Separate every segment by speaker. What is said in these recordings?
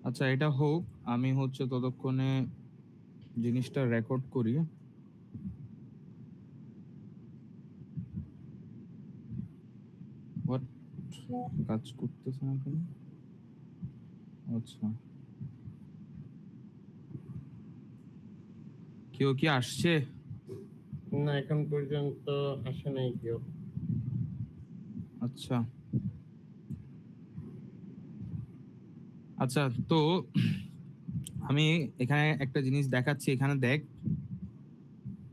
Speaker 1: আচ্ছা, এটা হোক, আমি হচ্ছে ততক্ষণে জিনিসটা রেকর্ড করি। হোয়াট, কাজ করতেছে না কেন? আচ্ছা, কেউ কি আসছে?
Speaker 2: না, এখন পর্যন্ত আসে নাই কেউ।
Speaker 1: আচ্ছা আচ্ছা, তো আমি এখানে একটা জিনিস দেখাচ্ছি, এখানে দেখ।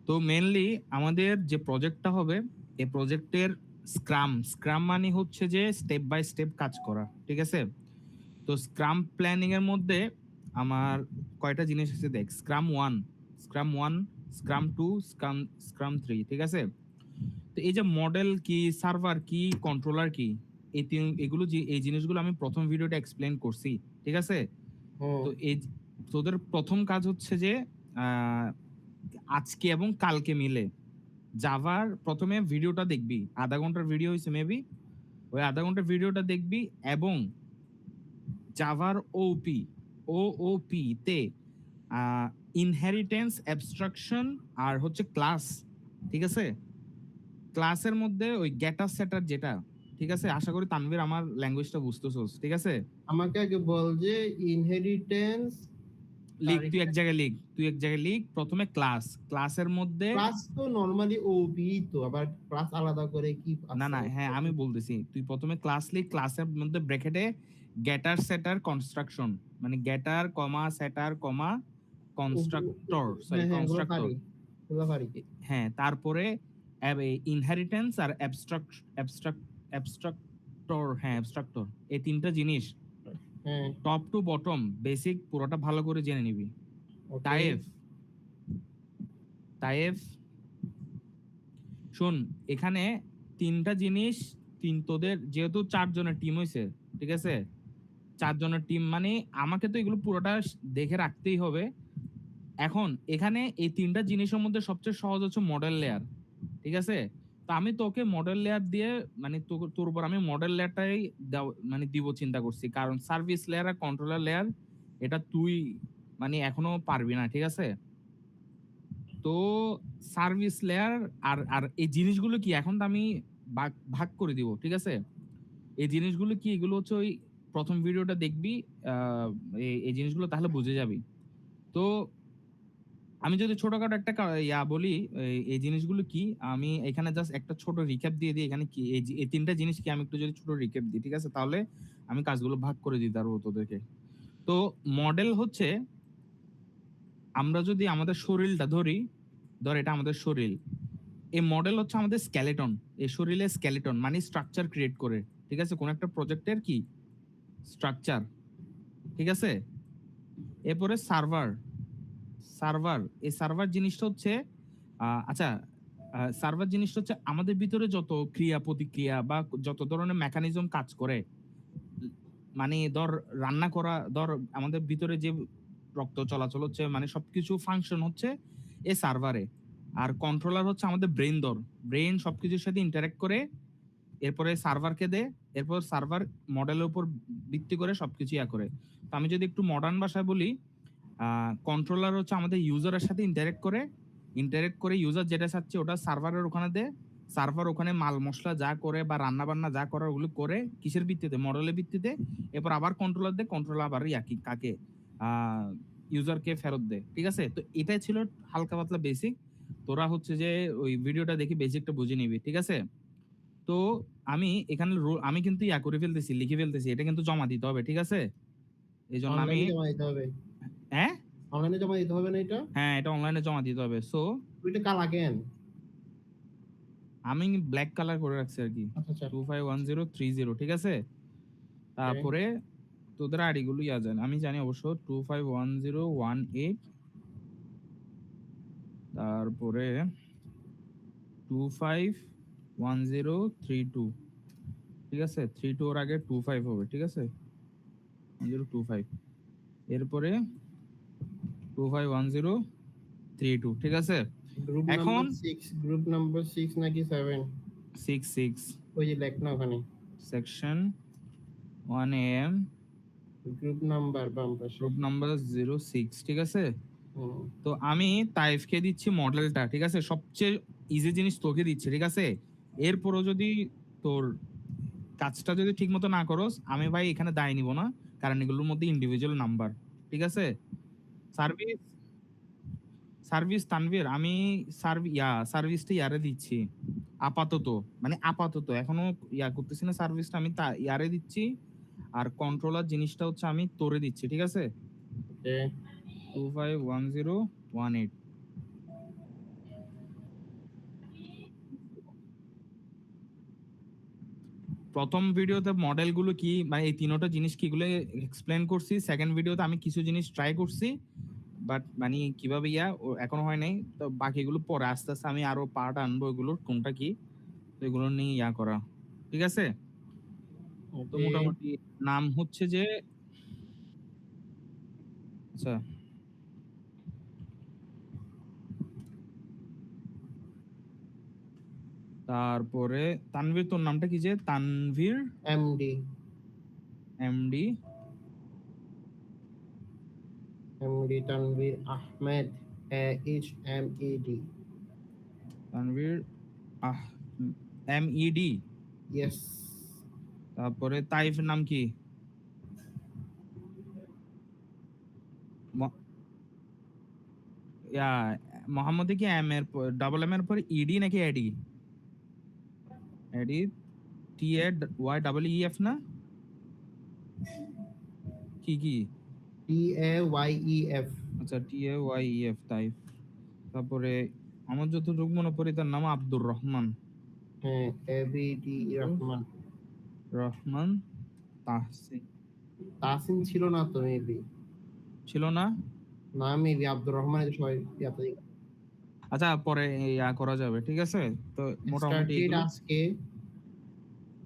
Speaker 1: তো মেনলি আমাদের যে প্রজেক্টটা হবে, এই প্রজেক্টের স্ক্রাম স্ক্রাম মানে হচ্ছে যে স্টেপ বাই স্টেপ কাজ করা, ঠিক আছে? তো স্ক্রাম প্ল্যানিং এর মধ্যে আমার কয়টা জিনিস আছে দেখ। স্ক্রাম ওয়ান, স্ক্রাম 2, স্ক্রাম 3, ঠিক আছে? তো এই যে মডেল কি, সার্ভার কি, কন্ট্রোলার কি, এগুলো যে এই জিনিসগুলো আমি প্রথম ভিডিওটা এক্সপ্লেন করছি, ঠিক আছে?
Speaker 2: হুম।
Speaker 1: তো এই তোদের প্রথম কাজ হচ্ছে যে আহ, আজকে এবং কালকে মিলে জাভার প্রথমে ভিডিওটা দেখবি, আধা ঘন্টার ভিডিও হয়েছে মেবি, ওই আধা ঘন্টার ভিডিওটা দেখবি এবং জাভার ওওপি তে ইনহেরিটেন্স, অ্যাবস্ট্রাকশন আর হচ্ছে ক্লাস, ঠিক আছে? ক্লাসের মধ্যে ওই গেটার সেটার যেটা, ঠিক আছে? আশা করি তানভীর আমার ল্যাঙ্গুয়েজটা বুঝতেছোস, ঠিক আছে?
Speaker 2: আমাকে আগে বল যে ইনহেরিটেন্স,
Speaker 1: লিখ, তুই এক জায়গায় লিখ প্রথমে ক্লাসের মধ্যে।
Speaker 2: ক্লাস তো নরমালি ওপি, তো আবার ক্লাস আলাদা করে কি
Speaker 1: না
Speaker 2: আছে?
Speaker 1: না, হ্যাঁ আমি বলতেছি, তুই প্রথমে ক্লাস লিখ, ক্লাসের মধ্যে ব্র্যাকেটে গেটার সেটার কনস্ট্রাকশন, মানে গেটার কমা সেটার কমা কনস্ট্রাক্টর, সরি
Speaker 2: হ্যাঁ হ্যাঁ, ওগুলো
Speaker 1: কনস্ট্রাক্টর।
Speaker 2: পারি, ওগুলো পারি।
Speaker 1: হ্যাঁ, তারপরে ইনহেরিটেন্স আর অ্যাবস্ট্রাক্টর, হ্যাঁ অ্যাবস্ট্রাক্টর, এই তিনটা জিনিস
Speaker 2: হ্যাঁ।
Speaker 1: টপ টু বটম বেসিক পুরোটা ভালো করে জেনে নিবি।
Speaker 2: ওকে।
Speaker 1: তায়েফ তায়েফ শোন, এখানে তিনটা জিনিস, তোদের যেহেতু 4 জনের টিম হয়েছে, ঠিক আছে? 4 জনের টিম মানে আমাকে তো এগুলো পুরোটা দেখে রাখতেই হবে। এখন এখানে এই তিনটা জিনিসের মধ্যে সবচেয়ে সহজ হচ্ছে মডেল লেয়ার, ঠিক আছে? তো আমি তোকে মডেল লেয়ার দিয়ে, মানে তোর উপর আমি মডেল লেয়ারটাই মানে দিব চিন্তা করছি, কারণ সার্ভিস লেয়ার আর কন্ট্রোলার লেয়ার এটা তুই মানে এখনো পারবি না, ঠিক আছে? তো সার্ভিস লেয়ার আর আর এই জিনিসগুলো কি এখন তো আমি ভাগ ভাগ করে দিব, ঠিক আছে? এই জিনিসগুলো কি, এগুলো হচ্ছে ওই প্রথম ভিডিওটা দেখবি, আহ, এই জিনিসগুলো তাহলে বুঝে যাবি। তো আমি যদি ছোটখাটো একটা বলি, এই জিনিসগুলো কি, আমি এখানে জাস্ট একটা ছোট রিক্যাপ দিয়ে দিই। এখানে কি এই তিনটা জিনিস কি, আমি একটু যদি ছোট রিক্যাপ দিই, ঠিক আছে? তাহলে আমি কাজগুলো ভাগ করে দিতে পারবো তোদেরকে। তো মডেল হচ্ছে, আমরা যদি আমাদের শরীরটা ধরি, ধর এটা আমাদের শরীর, এই মডেল হচ্ছে আমাদের স্কেলেটন। এই শরীরের স্কেলেটন মানে স্ট্রাকচার ক্রিয়েট করে, ঠিক আছে? কোন একটা প্রজেক্টের কি স্ট্রাকচার, ঠিক আছে? এরপরে সার্ভার এই সার্ভার জিনিসটা হচ্ছে আচ্ছা, সার্ভার জিনিসটা হচ্ছে আমাদের ভিতরে যত ক্রিয়া প্রতিক্রিয়া বা যত ধরনের মেকানিজম কাজ করে, মানে ধর রান্না করা, ধর আমাদের ভিতরে যে রক্ত চলাচল হচ্ছে, মানে সবকিছু ফাংশন হচ্ছে এই সার্ভারে। আর কন্ট্রোলার হচ্ছে আমাদের ব্রেন, ব্রেন সবকিছুর সাথে ইন্টারেক্ট করে, এরপরে সার্ভারকে দে, এরপর সার্ভার মডেলের উপর ভিত্তি করে সবকিছু করে। তো আমি যদি একটু মডার্ন ভাষায় বলি, কন্ট্রোলার হচ্ছে আমাদের ইউজারের সাথে ইন্টারেক্ট করে ইউজার যেটা চাচ্ছে ওটা সার্ভারের ওখানে দে, সার্ভার ওখানে মাল মশলা যা করে বা রান্না বান্না যা করার ওগুলো করে কিসের ভিত্তিতে, মডেলের ভিত্তিতে। এরপর আবার কন্ট্রোলার আবার কাকে ইউজারকে ফেরত দে, ঠিক আছে? তো এটাই ছিল হালকা পাতলা বেসিক। তোরা হচ্ছে যে ওই ভিডিওটা দেখি বেসিকটা বুঝে নিবি, ঠিক আছে? তো আমি এখানে আমি কিন্তু করে ফেলতেছি, লিখে ফেলতেছি, এটা কিন্তু জমা দিতে হবে, ঠিক আছে? এই জন্য আমি,
Speaker 2: অনলাইনে জমা দিতে হবে?
Speaker 1: হ্যাঁ
Speaker 2: অনলাইনে জমা দিতে হবে না এটা?
Speaker 1: হ্যাঁ, এটা অনলাইনে জমা দিতে হবে। সো
Speaker 2: ওইটা কালা কেন?
Speaker 1: আমি ব্ল্যাক কালার করে রাখছি আর কি,
Speaker 2: আচ্ছা আচ্ছা।
Speaker 1: 251030, ঠিক আছে?
Speaker 2: Okay.
Speaker 1: তারপরে তোদের আইডি গুলো আমি জানি অবশ্য, 251018, তারপরে 251032, ঠিক আছে? 32 ওর আগে 25 হবে, ঠিক আছে? 1025, এরপরে 251032, ঠিক আছে?
Speaker 2: গ্রুপ
Speaker 1: এখন
Speaker 2: নাম্বার 6, গ্রুপ নাম্বার 6 নাকি 7?
Speaker 1: 66
Speaker 2: ওই যে লেখ না ওখানে।
Speaker 1: সেকশন 1 AM
Speaker 2: গ্রুপ নাম্বার বাম পাশে।
Speaker 1: গ্রুপ নাম্বার 06, ঠিক আছে।
Speaker 2: হুম,
Speaker 1: তো আমি তাইফকে দিচ্ছি মডেলটা, ঠিক আছে, সবচেয়ে ইজি জিনিস তোকে দিচ্ছি, ঠিক আছে। এরপরও যদি তোর কাজটা যদি ঠিক মতো না করস, আমি ভাই এখানে দায় নিব না, কারণ এগুলোর মধ্যে ইন্ডিভিজুয়াল নাম্বার, ঠিক আছে। সার্ভিস সার্ভিস তানভীর, আমি সার্ভিসটা ইয়ারে দিচ্ছি আপাতত, মানে আপাতত এখনো ইয়া করতেছি না সার্ভিসটা, আমি ইয়ারে দিচ্ছি। আর কন্ট্রোলার জিনিসটা হচ্ছে আমি তোরে দিচ্ছি, ঠিক আছে।
Speaker 2: ওকে
Speaker 1: 251018। প্রথম ভিডিওতে মডেলগুলো কি, মানে এই তিনটা জিনিস কি এগুলো এক্সপ্লেন করছি। সেকেন্ড ভিডিওতে আমি কিছু জিনিস ট্রাই করছি, বাট মানে কিভাবে এখনো হয় নাই। তো বাকিগুলো পরে আস্তে আস্তে আমি আরো পার্ট আনবো, এগুলো কোনটা কি, তো এগুলো নিয়ে করা, ঠিক আছে। তো
Speaker 2: ওকে।
Speaker 1: মোটামুটি নাম হচ্ছে যে, আচ্ছা, তারপরে তানভীর, তোর নামটা কি যে, Tanvir
Speaker 2: MD
Speaker 1: MD.
Speaker 2: MD Tanvir Ahmed, HMED।
Speaker 1: Tanvir আহ MED।
Speaker 2: ইয়েস।
Speaker 1: তারপরে তাইফের নাম কি? ম- ইয়া মোহাম্মদে কি এম এর ডাবল এম এর পর ইডি নাকি এডি? এডি, TAYEEF না কি কি?
Speaker 2: TAYEF।
Speaker 1: আচ্ছা, TAYEF তাইফ। তারপরে আমার যতটুকু মনে পড়ে তার নাম আব্দুর রহমান।
Speaker 2: হ্যাঁ, ABD রহমান।
Speaker 1: রহমান তাহসিন
Speaker 2: তাসিন ছিল না তো, মেবি।
Speaker 1: ছিল না।
Speaker 2: না, মেবি আব্দুর রহমান, এটা সবাই ইয়াতে।
Speaker 1: আচ্ছা, পরে করা যাবে, ঠিক আছে। তো
Speaker 2: স্টার্ট
Speaker 1: মোটামুটি
Speaker 2: ডেট
Speaker 1: এগুলো
Speaker 2: আজকে।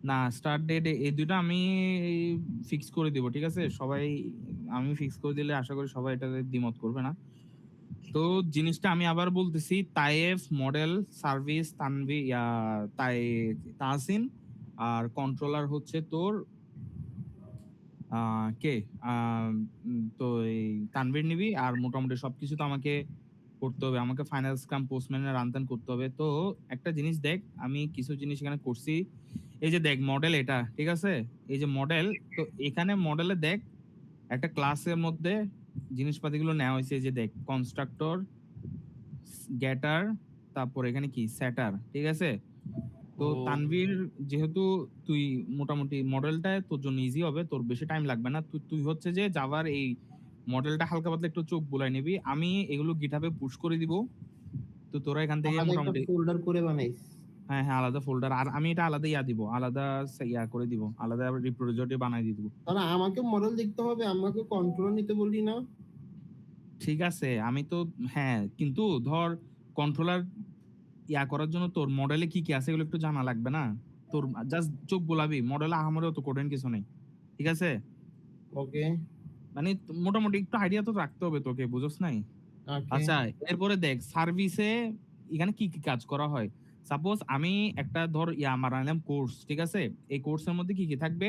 Speaker 1: না, স্টার্ট ডেট এই দুটো আমি ফিক্স করে দিব, ঠিক আছে। সবাই আমি ফিক্স করে দিলে আশা করি সবাই এটাতে দ্বিমত করবে না। তো জিনিসটা আমি আবার বলতেছি, তাইফ মডেল, সার্ভিস তানভি তাহসিন, আর কন্ট্রোলার হচ্ছে তোর কে, তো এই তানভীর নিবি। আর মোটামুটি সবকিছু তো আমাকে করতে হবে, আমাকে ফাইনাল স্ক্রাম পোস্টম্যানের রানতান করতে হবে। তো একটা জিনিস দেখ, আমি কিছু জিনিস এখানে করছি। এই যে দেখ মডেল এটা, ঠিক আছে, এই যে মডেল। তো এখানে মডেলে দেখ একটা ক্লাসের মধ্যে জিনিসপাতিগুলো নেওয়া হয়েছে। এই যে দেখ কনস্ট্রাক্টর, গেটার, তারপর এখানে কি সেটার, ঠিক আছে। তো তানভীর, যেহেতু তুই মোটামুটি মডেলটা তোর জন্য ইজি হবে, তোর বেশি টাইম লাগবে না। তুই তুই হচ্ছে যে জাভার এই মডেলটা হালকা পাতলা একটু চোখ বুলাই নিবি, আমি এগুলো গিটহাবে পুশ করে দিব। তো তোরা এখান থেকে
Speaker 2: আলাদা একটা
Speaker 1: মোটামুটি,
Speaker 2: ফোল্ডার করে বানাইস।
Speaker 1: হ্যাঁ হ্যাঁ, আলাদা ফোল্ডার। আর আমি এটা আলাদা দিব, আলাদা করে দিব, আলাদা রিপোজিটরি বানাই দিয়ে দিব।
Speaker 2: তাহলে আমাকে মডেল দেখতে হবে, আমাকে কন্ট্রোল নিতে বললি না?
Speaker 1: ঠিক আছে, আমি তো, হ্যাঁ, কিন্তু ধর কন্ট্রোলার করার জন্য তোর মডেলে কি কি আছে এগুলো একটু জানা লাগবে না? তোর জাস্ট চোখ বোলাবি, মডেলে আহামরি অত কঠিন কিছু নেই, ঠিক আছে।
Speaker 2: ওকে।
Speaker 1: মানে মোটামুটি একটু আইডিয়া তো রাখতে হবে তোকে, বুঝছ নাই?
Speaker 2: ওকে।
Speaker 1: আচ্ছা, এরপরে দেখ সার্ভিসে এখানে কি কি কাজ করা হয়। সাপোজ আমি একটা ধর মারালাম কোর্স, ঠিক আছে। এই কোর্সের মধ্যে কি কি থাকবে?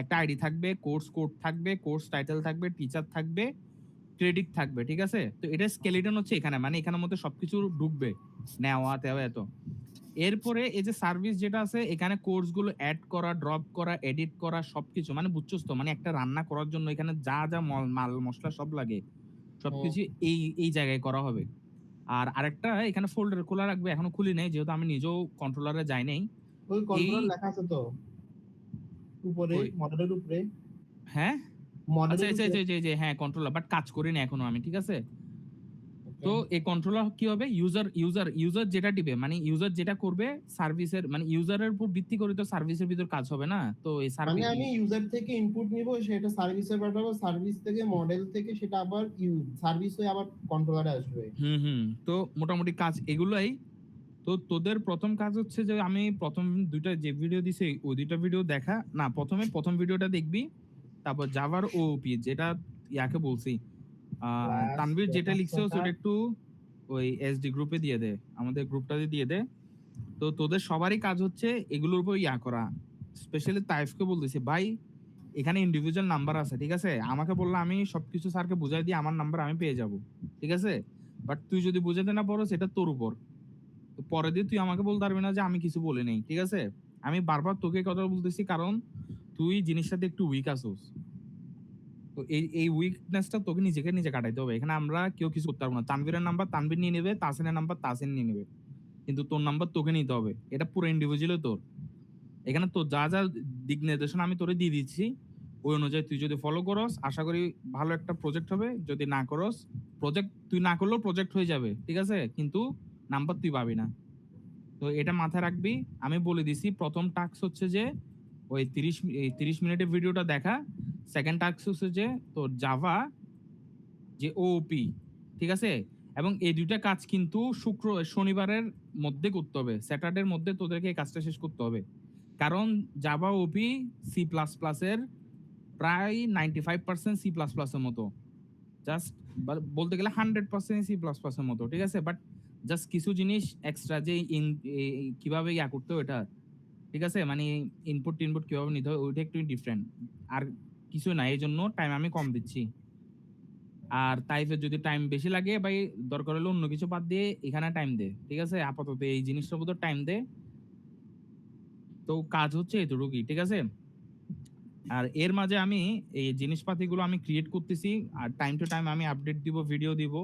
Speaker 1: একটা আইডি থাকবে, কোর্স কোড থাকবে, কোর্স টাইটেল থাকবে, টিচার থাকবে, ক্রেডিট থাকবে, ঠিক আছে। তো এটা স্কেলিটন হচ্ছে এখানে, মানে এখানের মধ্যে সবকিছু ঢুকবে, নেওয়া তেওয়া এত। এরপরে এই যে সার্ভিস যেটা আছে, এখানে কোর্স গুলো অ্যাড করা, ড্রপ করা, এডিট করা, সবকিছু, মানে বুঝছস তো, মানে একটা রান্না করার জন্য এখানে যা যা মাল মশলা সব লাগে, সবকিছু এই এই জায়গায় করা হবে। আর আরেকটা এখানে ফোল্ডার খোলা রাখবে, এখনো খুলি নাই যেহেতু আমি নিজেও কন্ট্রোলারে যাই নাই।
Speaker 2: ওই
Speaker 1: এই
Speaker 2: কন্ট্রোল লেখা আছে তো উপরে,
Speaker 1: কই,
Speaker 2: মডেলের উপরে।
Speaker 1: হ্যাঁ, আচ্ছা
Speaker 2: মডেলের
Speaker 1: আচ্ছা
Speaker 2: উপরে।
Speaker 1: আচ্ছা আচ্ছা, হ্যাঁ কন্ট্রোলার, বাট কাজ করি না এখনো আমি, ঠিক আছে।
Speaker 2: ওকে।
Speaker 1: তো এই কন্ট্রোলার কি হবে, ইউজার ইউজার ইউজার যেটা টিপে, মানে ইউজার যেটা করবে সার্ভিসের, মানে ইউজারের উপর ভিত্তি করে তো সার্ভিসের ভিতর কাজ হবে না। তো এই
Speaker 2: মানে
Speaker 1: সার্ভিস,
Speaker 2: আমি ইউজার থেকে ইনপুট নিব, সেটা সার্ভিসে পাঠাবো, সার্ভিস থেকে মডেল থেকে সেটা আবার সার্ভিস হয়ে আবার কন্ট্রোলারে আসবে।
Speaker 1: হুম হুম, তো মোটামুটি কাজ এগুলাই। তো তোদের প্রথম কাজ হচ্ছে যে, আমি প্রথম দুইটা যে ভিডিও দিছি ওই দুইটা ভিডিও দেখা, না প্রথমে প্রথম ভিডিওটা দেখবি। তারপর জাভার ওপি যেটা ইয়াকে বলছি,
Speaker 2: ক্লাস
Speaker 1: তানভীর যেটা
Speaker 2: ডেটা
Speaker 1: লিখছে সেটা
Speaker 2: সেটআপ।
Speaker 1: একটু ওই SD গ্রুপে দিয়ে দে, আমাদের গ্রুপটাতে দিয়ে দে। তো তোদের সবারই কাজ হচ্ছে এগুলোর উপর করা। স্পেশালি তাইফকে বলতেছি ভাই, এখানে ইন্ডিভিজুয়াল নাম্বার আছে, ঠিক আছে? আমাকে বললে আমি সবকিছু স্যারকে বুঝাই দিয়ে আমার নাম্বার আমি পেয়ে যাব, ঠিক আছে? বাট তুই যদি বুঝাতে না পারো সেটা তোর উপর। তো পরে দিয়ে তুই আমাকে বলতে পারবি না যে আমি কিছু বলি নাই, ঠিক আছে? আমি বারবার তোকে এই কথা বলতেছি কারণ তুই জিনিসটাতে একটু উইক আছোস। তো এই উইকনেসটা তোকে নিজেকে নিজে কাটাইতে হবে। এখানে আমরা কেউ কিছু করতে পারবো না। তানভীরের নাম্বার তানভীর নিয়ে নেবে, তাসিনের নাম্বার তাসিন নিয়ে নেবে, কিন্তু তোর নাম্বার তোকে নিতে হবে। এটা পুরো ইন্ডিভিজুয়ালি তোর। এখানে তোর যা যা দিক নির্দেশনা আমি তোরে দিয়ে দিচ্ছি, ওই অনুযায়ী তুই যদি ফলো করস আশা করি ভালো একটা প্রজেক্ট হবে। যদি না করস, প্রজেক্ট তুই না করলেও প্রজেক্ট হয়ে যাবে, ঠিক আছে? কিন্তু নাম্বার তুই পাবি না। তো এটা মাথায় রাখবি। আমি বলে দিছি প্রথম টাস্ক হচ্ছে যে ওই 30 মিনিটের ভিডিওটা দেখা। সেকেন্ড টাস্ক হচ্ছে যে তোর জাভা যে ওপি, ঠিক আছে? এবং এই দুইটা কাজ কিন্তু শনিবারের মধ্যে করতে হবে, স্যাটারডের মধ্যে তোদেরকে এই কাজটা শেষ করতে হবে। কারণ জাভা ওপি সি প্লাস প্লাস এর প্রায় 95% সি প্লাস প্লাস এর মতো, জাস্ট বলতে গেলে 100% সি প্লাস প্লাস এর মতো, ঠিক আছে? বাট জাস্ট কিছু জিনিস এক্সট্রা যে কিভাবে ইয়া করতে হবে এটা, ঠিক আছে? মানে ইনপুট কিভাবে নিতে হবে ওইটা একটু ডিফারেন্ট। আর কিছু না, এই জন্য টাইম আমি কম দিচ্ছি। আর তাইফের যদি টাইম বেশি লাগে ভাই, দরকার হলে অন্য কিছু বাদ দিয়ে এখানে টাইম দে, ঠিক আছে? আপাতত এই জিনিসটার উপর টাইম দে। তো কাজ হচ্ছে এতটুকুই, ঠিক আছে? আর এর মাঝে আমি এই জিনিসপাতিগুলো আমি ক্রিয়েট করতেছি, আর টাইম টু টাইম আমি আপডেট দিব, ভিডিও দিব।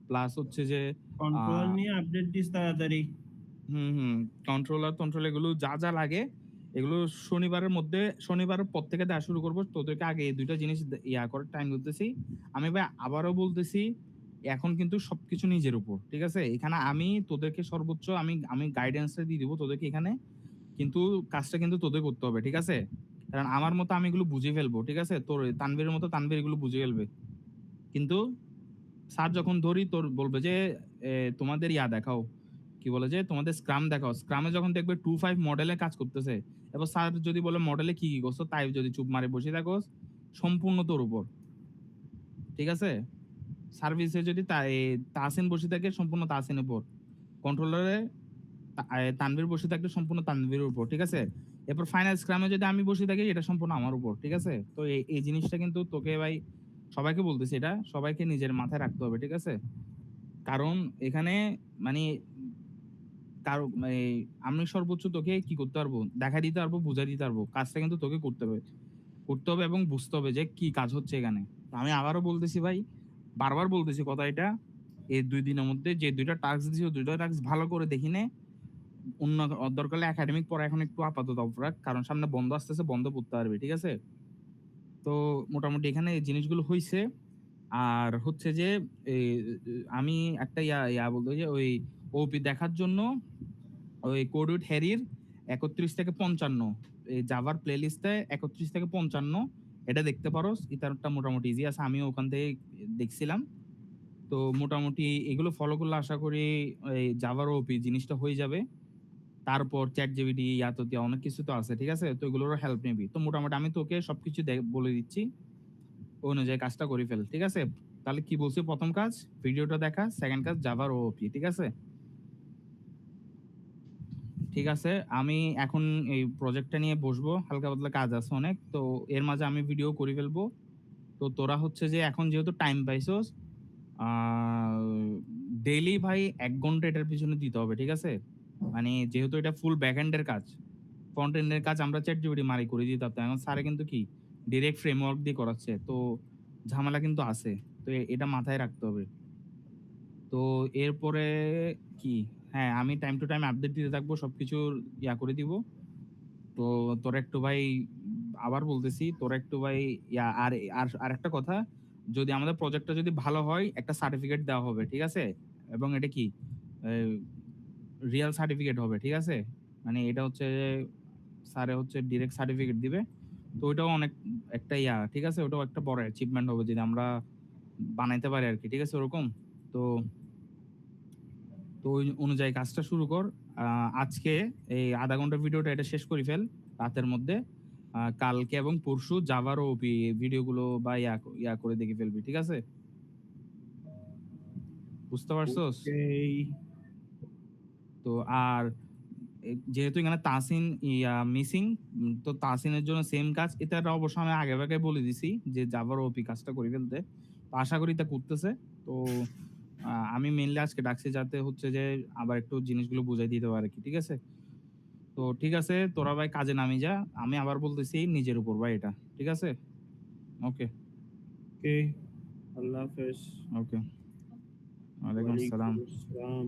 Speaker 1: প্লাস হচ্ছে যে
Speaker 3: কন্ট্রোলার নিয়ে আপডেট দিস তাড়াতাড়ি।
Speaker 1: কন্ট্রোলার কন্ট্রোল এগুলো যা যা লাগে এগুলো শনিবারের মধ্যে, শনিবারের পর থেকে দেওয়া শুরু করবো। তোদেরকে আগে এই দুইটা জিনিস ইয়া করে টাইম করতেছি। আমি ভাই আবারও বলতেছি, এখন কিন্তু সবকিছু নিজের উপর, ঠিক আছে? এখানে আমি তোদেরকে সর্বোচ্চ আমি আমি গাইডেন্সটা দিয়ে দিব তোদেরকে এখানে, কিন্তু কাজটা কিন্তু তোদের করতে হবে, ঠিক আছে? কারণ আমার মতো আমি এগুলো বুঝে ফেলবো, ঠিক আছে? তোর তানভীরের মতো তানভীর এগুলো বুঝে ফেলবে, কিন্তু স্যার যখন ধরি তোর বলবে যে তোমাদের ইয়া দেখাও, কি বলে যে তোমাদের স্ক্রাম দেখাও। স্ক্রামে যখন দেখবে 2.5 মডেলে কাজ করতেছে, এবার স্যার যদি বলে মডেলে কি কি করছো, তাই যদি চুপ মারে বসে থাকো, সম্পূর্ণ তোর উপর, ঠিক আছে? সার্ভিসে যদি তাসিন বসে থাকে, সম্পূর্ণ তাসিনের উপর। কন্ট্রোলারে তানভীর বসে থাকলে সম্পূর্ণ তানভীরের উপর, ঠিক আছে? এরপর ফাইনাল স্ক্রামে যদি আমি বসে থাকি, এটা সম্পূর্ণ আমার উপর, ঠিক আছে? তো এই জিনিসটা কিন্তু তোকে ভাই সবাইকে বলতেছি, এটা সবাইকে নিজের মাথায় রাখতে হবে, ঠিক আছে? কারণ এখানে মানে কারো আমি সর্বোচ্চ তোকে কি করতে পারবো, দেখা দিতে পারবো, বুঝাই দিতে পারবো। কাজটা কিন্তু তোকে করতে হবে এবং বুঝতে হবে যে কি কাজ হচ্ছে এখানে। তো আমি আবারও বলতেছি ভাই, বারবার বলতেছি কথা, এটা এই 2 দিনের মধ্যে যে দুইটা টাস্ক দিছি, ওই দুইটা টাস্ক ভালো করে দেখি নে। অন্য দরকার হলে একাডেমিক পড়া এখন একটু আপাতত অফ রাখ, কারণ সামনে বন্ধ আসতেছে, বন্ধ পড়তে পারবি, ঠিক আছে? তো মোটামুটি এখানে এই জিনিসগুলো হইছে। আর হচ্ছে যে এই, আমি একটা ইয়া ইয়া বলতে যে ওই ওপি দেখার জন্য ওই কোড উইথ হ্যারির 31 থেকে 55 এই জাভার প্লে লিস্টে 31 থেকে 55 এটা দেখতে পারো। ইতারটা মোটামুটি ইজি আছে, আমিও ওখান থেকে দেখছিলাম। তো মোটামুটি এগুলো ফলো করলে আশা করি এই জাভার ওপি জিনিসটা হয়ে যাবে। তারপর চ্যাট জিপিটি ইয়াততিয়া অনেক কিছু তো আছে, ঠিক আছে? তো এগুলোরও হেল্প নিবি। তো মোটামুটি আমি তোকে সবকিছু বলে দিচ্ছি, ওই অনুযায়ী কাজটা করে ফেল, ঠিক আছে? তাহলে কি বলছি, প্রথম কাজ ভিডিওটা দেখা, সেকেন্ড কাজ জাভার ওপি, ঠিক আছে? ঠিক আছে, আমি এখন এই প্রজেক্টটা নিয়ে বসবো, হালকা পাতলা কাজ আছে অনেক। তো এর মাঝে আমি ভিডিও করে ফেলবো। তো তোরা হচ্ছে যে এখন যেহেতু টাইম পাইছস, ডেইলি ভাই 1 ঘন্টা এটার পিছনে দিতে হবে, ঠিক আছে? মানে যেহেতু এটা ফুল ব্যাক এন্ডের কাজ, ফ্রন্ট এন্ডের কাজ আমরা চ্যাট জিপিটি মারি করে দিতে পারতাম। এখন স্যারে কিন্তু কি ডিরেক্ট ফ্রেমওয়ার্ক দিয়ে করাচ্ছে, তো ঝামেলা কিন্তু আছে। তো এটা মাথায় রাখতে হবে। তো এরপরে কি, হ্যাঁ আমি টাইম টু টাইম আপডেট দিতে থাকবো, সবকিছুর ইয়া করে দিব। তো তোর একটু ভাই আবার বলতেছি, তোর একটু ভাই ইয়া আর আর আরেকটা কথা, যদি আমাদের প্রজেক্টটা যদি ভালো হয় একটা সার্টিফিকেট দেওয়া হবে, ঠিক আছে? এবং এটা কি রিয়েল সার্টিফিকেট হবে, ঠিক আছে? মানে এটা হচ্ছে স্যারে হচ্ছে ডিরেক্ট সার্টিফিকেট দিবে। তো ওইটাও অনেক একটা ইয়া, ঠিক আছে? ওটাও একটা বড় অ্যাচিভমেন্ট হবে যদি আমরা বানাইতে পারি আর কি, ঠিক আছে? ওরকম। তো তো ওই অনুযায়ী কাজটা শুরু কর। আজকে এই আধা ঘন্টার ভিডিওটা এটা শেষ করে ফেল রাতের মধ্যে। কালকে এবং পরশু জাভার ওপি ভিডিওগুলো বা ইয়া করে দেখে ফেলবি, ঠিক আছে? বুঝতে পারছস?
Speaker 3: এই
Speaker 1: তো আর যেহেতু এখানে তাসিন মিসিং, তো তাসিনের জন্য সেম কাজ, এটা অবশ্য আমি আগে ভাগে বলে দিছি যে জাভার ওপি কাজটা করে ফেলতে, তো আশা করি তা করতেছে। তো আমি মেনলি আজকে ডাকছি যাতে হচ্ছে যে আবার একটু জিনিসগুলো বুঝাই দিতে পারে কি, ঠিক আছে? তো ঠিক আছে, তোরা ভাই কাজে নামি যা, আমি আবার বলতেছি নিজের উপর ভাই এটা, ঠিক আছে? ওকে
Speaker 3: ওকে, আল্লাহ হাফেজ।
Speaker 1: ওকে, ওয়ালাইকুম
Speaker 3: ওয়ালাইকুম
Speaker 1: আসসালাম।
Speaker 3: আসসালাম।